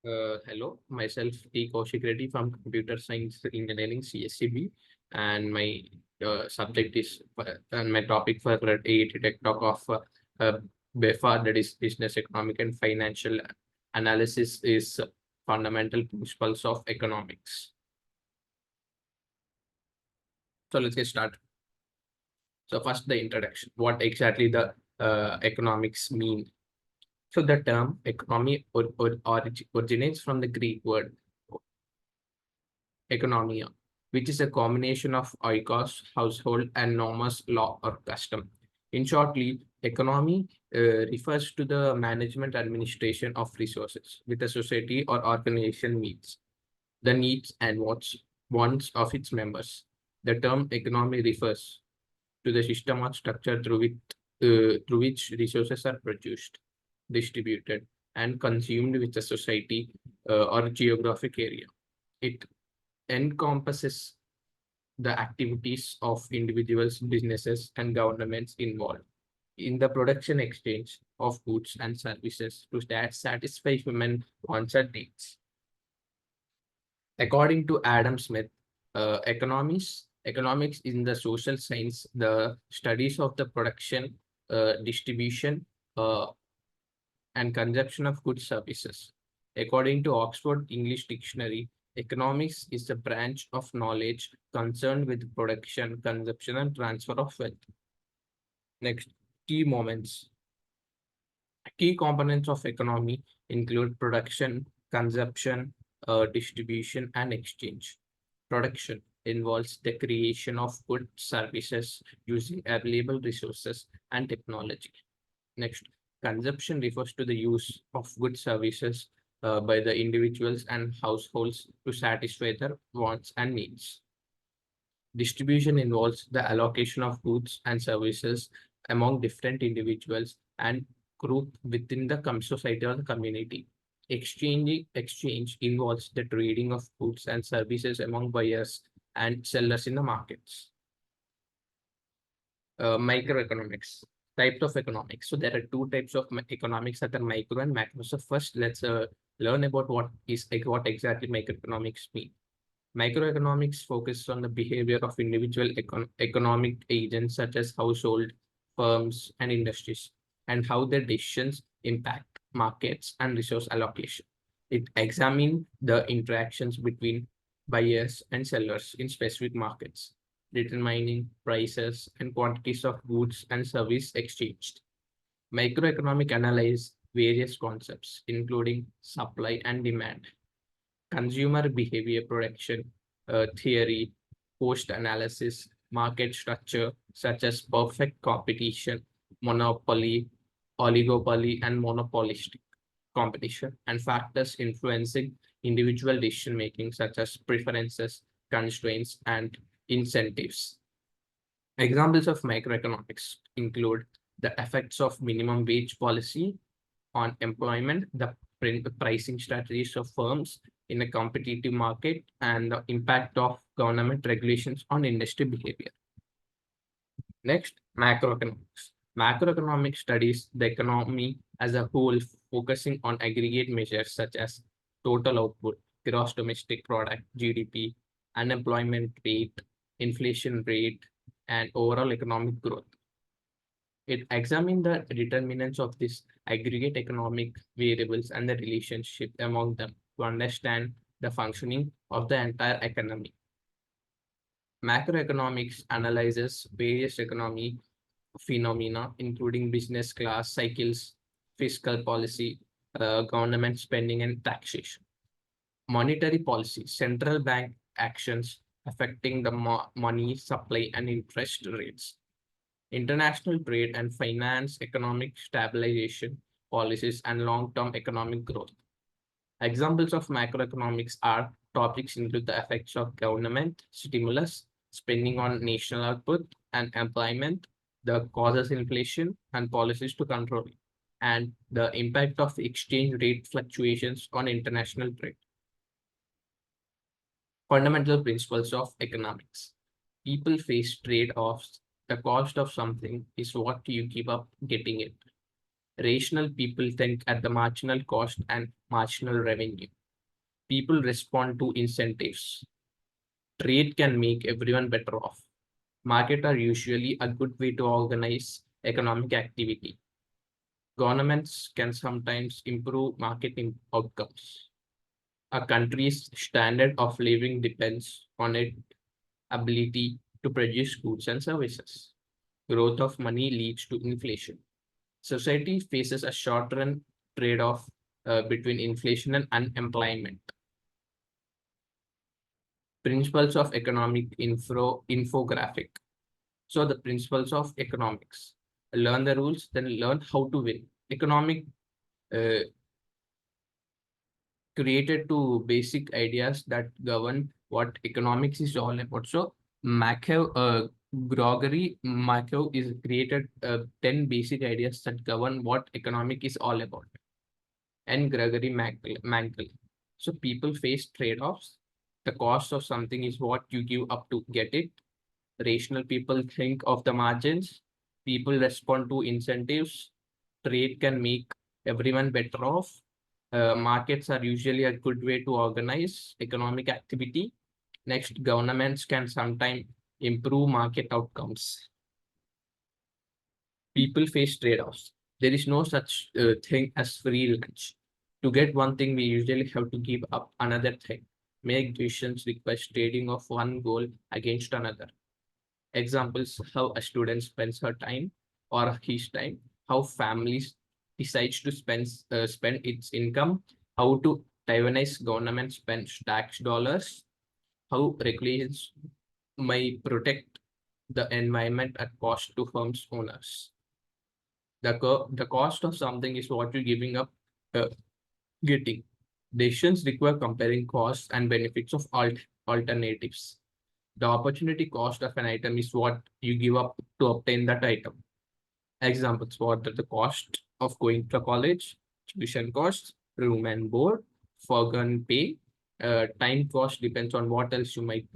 Hello, myself T. Kaushik Reddy from Computer Science Engineering CSCB, and my subject is and my topic for AET Tech Talk of uh, Befa, that is Business Economic and Financial Analysis, is fundamental principles of economics. So let's get started. So first, the introduction. What exactly the economics mean? So the term economy originates from the Greek word economia, which is a combination of oikos, household, and nomos, law or custom. In shortly, economy refers to the management administration of resources with a society or organization meets the needs and wants of its members. The term economy refers to the system or structure through which resources are produced, distributed, and consumed with a society or geographic area. It encompasses the activities of individuals, businesses, and governments involved in the production exchange of goods and services to satisfy human wants and needs. According to Adam Smith, economics in the social science, the studies of the production, distribution, uh, and consumption of goods services. According to Oxford English Dictionary, economics is a branch of knowledge concerned with production, consumption, and transfer of wealth. Next, key moments. Key components of economy include production, consumption, distribution, and exchange. Production involves the creation of goods, services using available resources and technology. Next, consumption refers to the use of goods services by the individuals and households to satisfy their wants and needs. Distribution involves the allocation of goods and services among different individuals and group within the society or the community. Exchange involves the trading of goods and services among buyers and sellers in the markets. Microeconomics, types of economics. So there are two types of economics, that are micro and macro. So first, let's learn about what exactly microeconomics mean. Microeconomics focuses on the behavior of individual economic agents such as household, firms, and industries, and how their decisions impact markets and resource allocation. It examines the interactions between buyers and sellers in specific markets, determining prices and quantities of goods and service exchanged. Microeconomic analyze various concepts, including supply and demand, consumer behavior prediction theory, post analysis, market structure, such as perfect competition, monopoly, oligopoly, and monopolistic competition, and factors influencing individual decision making, such as preferences, constraints, and incentives. Examples of microeconomics include the effects of minimum wage policy on employment, the pricing strategies of firms in a competitive market, and the impact of government regulations on industry behavior. Next, macroeconomics. Macroeconomics studies the economy as a whole, focusing on aggregate measures such as total output, gross domestic product, GDP, unemployment rate, inflation rate, and overall economic growth. It examined the determinants of these aggregate economic variables and the relationship among them to understand the functioning of the entire economy. Macroeconomics analyzes various economic phenomena, including business class cycles, fiscal policy, government spending, and taxation. Monetary policy, central bank actions affecting the money supply and interest rates. International trade and finance, economic stabilization policies, and long-term economic growth. Examples of macroeconomics are topics include the effects of government stimulus, spending on national output and employment, the causes inflation and policies to control it, and the impact of exchange rate fluctuations on international trade. Fundamental principles of economics. People face trade-offs. The cost of something is what you give up getting it. Rational people think at the marginal cost and marginal revenue. People respond to incentives. Trade can make everyone better off. Markets are usually a good way to organize economic activity. Governments can sometimes improve outcomes. A country's standard of living depends on its ability to produce goods and services. Growth of money leads to inflation. Society faces a short-run trade-off between inflation and unemployment. Principles of economic infographic. So the principles of economics. Learn the rules, then learn how to win. Economic uh, created two basic ideas that govern what economics is all about. So Gregory Markov is created 10 basic ideas that govern what economic is all about. And Gregory Mankel. So people face trade-offs. The cost of something is what you give up to get it. Rational people think of the margins. People respond to incentives. Trade can make everyone better off. Markets are usually a good way to organize economic activity. Next, governments can sometimes improve market outcomes. People face trade-offs. There is no such thing as free lunch. To get one thing, we usually have to give up another thing. Make decisions request trading of one goal against another. Examples: how a student spends her time or his time, how families decides to spend its income, how to Taiwanese government spends tax dollars, how regulations may protect the environment at cost to firms owners. The cost of something is what you're giving up, getting. Decisions require comparing costs and benefits of alternatives. The opportunity cost of an item is what you give up to obtain that item. Examples: what are the cost of going to college, tuition costs, room and board, foregone pay. Time cost depends on what else you might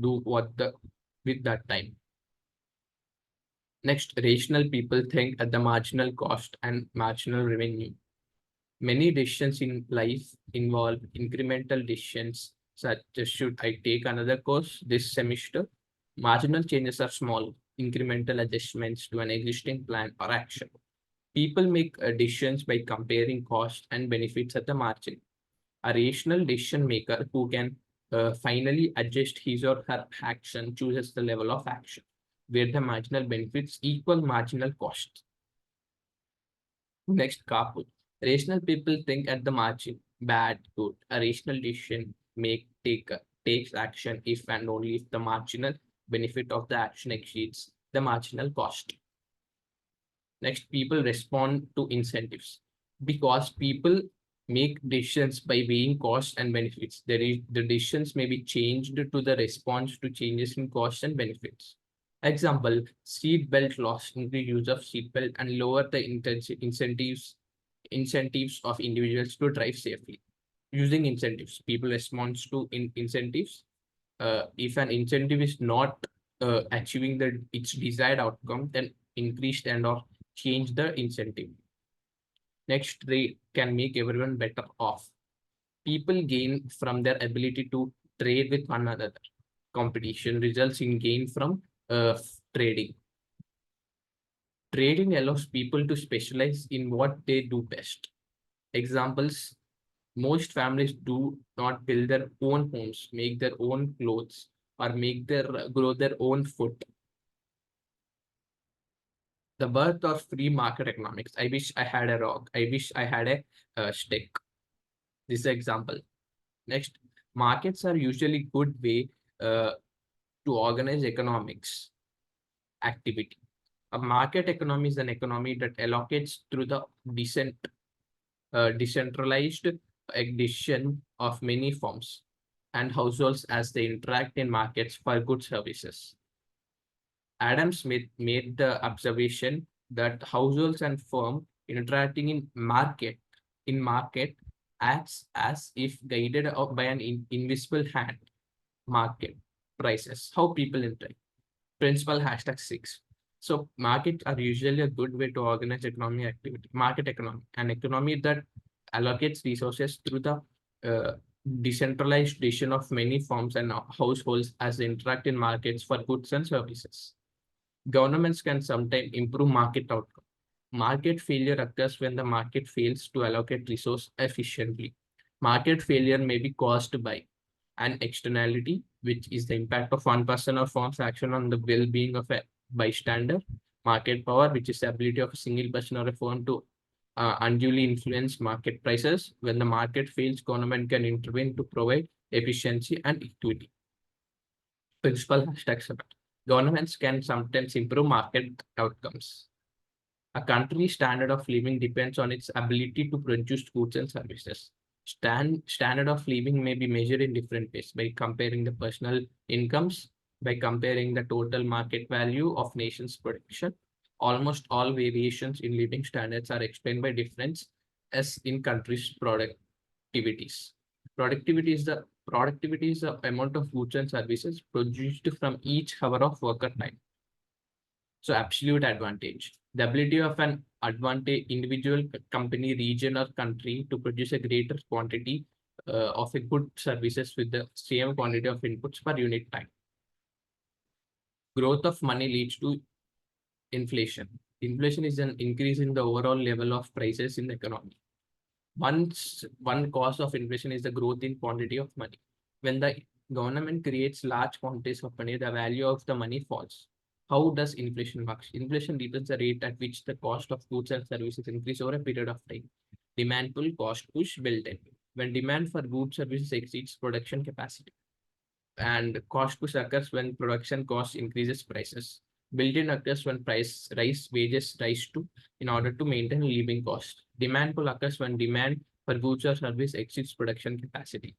do with that time. Next, rational people think at the marginal cost and marginal revenue. Many decisions in life involve incremental decisions, such as should I take another course this semester? Marginal changes are small, incremental adjustments to an existing plan or action. People make decisions by comparing costs and benefits at the margin. A rational decision maker who can finally adjust his or her action chooses the level of action, where the marginal benefits equal marginal costs. Next, carpool. Rational people think at the margin, bad, good. A rational decision takes action if and only if the marginal benefit of the action exceeds the marginal cost. Next, people respond to incentives because people make decisions by weighing costs and benefits. The decisions may be changed to the response to changes in costs and benefits. Example: seat belt loss, increase use of seat belt and lower the incentives of individuals to drive safely. Using incentives, people respond to incentives. If an incentive is not achieving its desired outcome, then increase and or change the incentive. Next, they can make everyone better off. People gain from their ability to trade with one another. Competition results in gain from trading. Trading allows people to specialize in what they do best. Examples: most families do not build their own homes, make their own clothes, or grow their own food. The birth of free market economics. I wish I had a rock. I wish I had a stick. This is an example. Next, markets are usually good way to organize economics activity. A market economy is an economy that allocates through the decentralized addition of many firms and households as they interact in markets for goods services. Adam Smith made the observation that households and firms interacting in market acts as if guided by an invisible hand. Market prices, how people interact. Principle #6. So markets are usually a good way to organize economic activity. Market economy, an economy that allocates resources through the uh, decentralized decision of many firms and households as they interact in markets for goods and services. Governments can sometimes improve market outcome. Market failure occurs when the market fails to allocate resource efficiently. Market failure may be caused by an externality, which is the impact of one person or firm's action on the well-being of a bystander. Market power, which is the ability of a single person or a firm to unduly influence market prices. When the market fails, government can intervene to provide efficiency and equity. Principal hashtag 7. Governments can sometimes improve market outcomes. A country's standard of living depends on its ability to produce goods and services. Standard of living may be measured in different ways by comparing the personal incomes, by comparing the total market value of nation's production. Almost all variations in living standards are explained by difference as in countries' productivities. Productivity is the amount of goods and services produced from each hour of worker time. So absolute advantage. The ability of an advantage individual company, region, or country to produce a greater quantity of a good services with the same quantity of inputs per unit time. Growth of money leads to inflation. Inflation is an increase in the overall level of prices in the economy. One cause of inflation is the growth in quantity of money. When the government creates large quantities of money, the value of the money falls. How does inflation work? Inflation represents the rate at which the cost of goods and services increase over a period of time. Demand pull, cost push, built-in. When demand for goods services exceeds production capacity, and cost push occurs when production cost increases prices. Built-in occurs when price rise, wages rise too in order to maintain living cost. Demand pull occurs when demand for goods or service exceeds production capacity.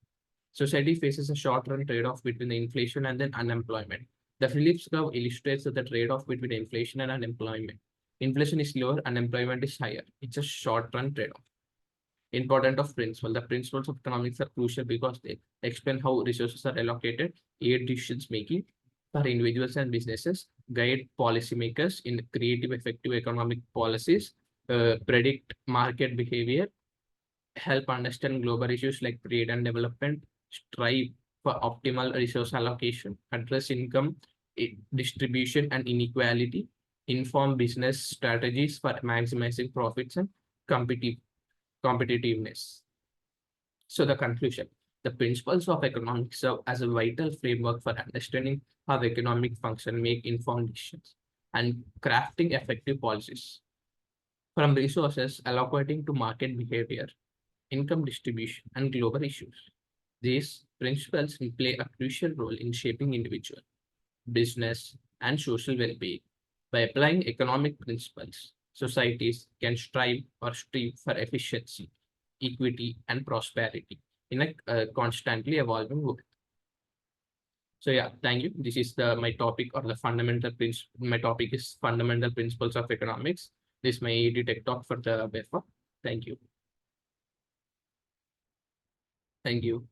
Society faces a short-run trade-off between the inflation and then unemployment. The Phillips curve illustrates the trade-off between inflation and unemployment. Inflation is lower, unemployment is higher. It's a short-run trade-off. Important of principle. The principles of economics are crucial because they explain how resources are allocated, aid decisions making for individuals and businesses, guide policymakers in creative, effective economic policies, predict market behavior, help understand global issues like trade and development, strive for optimal resource allocation, address income distribution and inequality, inform business strategies for maximizing profits and competitiveness. So the conclusion, the principles of economics serve as a vital framework for understanding how economic function make informed decisions and crafting effective policies. From resources allocating to market behavior, income distribution, and global issues. These principles will play a crucial role in shaping individual, business, and social well-being. By applying economic principles, societies can strive or strive for efficiency, equity, and prosperity in a constantly evolving world. So yeah, thank you. This is my topic or the fundamental principle. My topic is fundamental principles of economics. This is my tech talk for the Befa. Thank you. Thank you.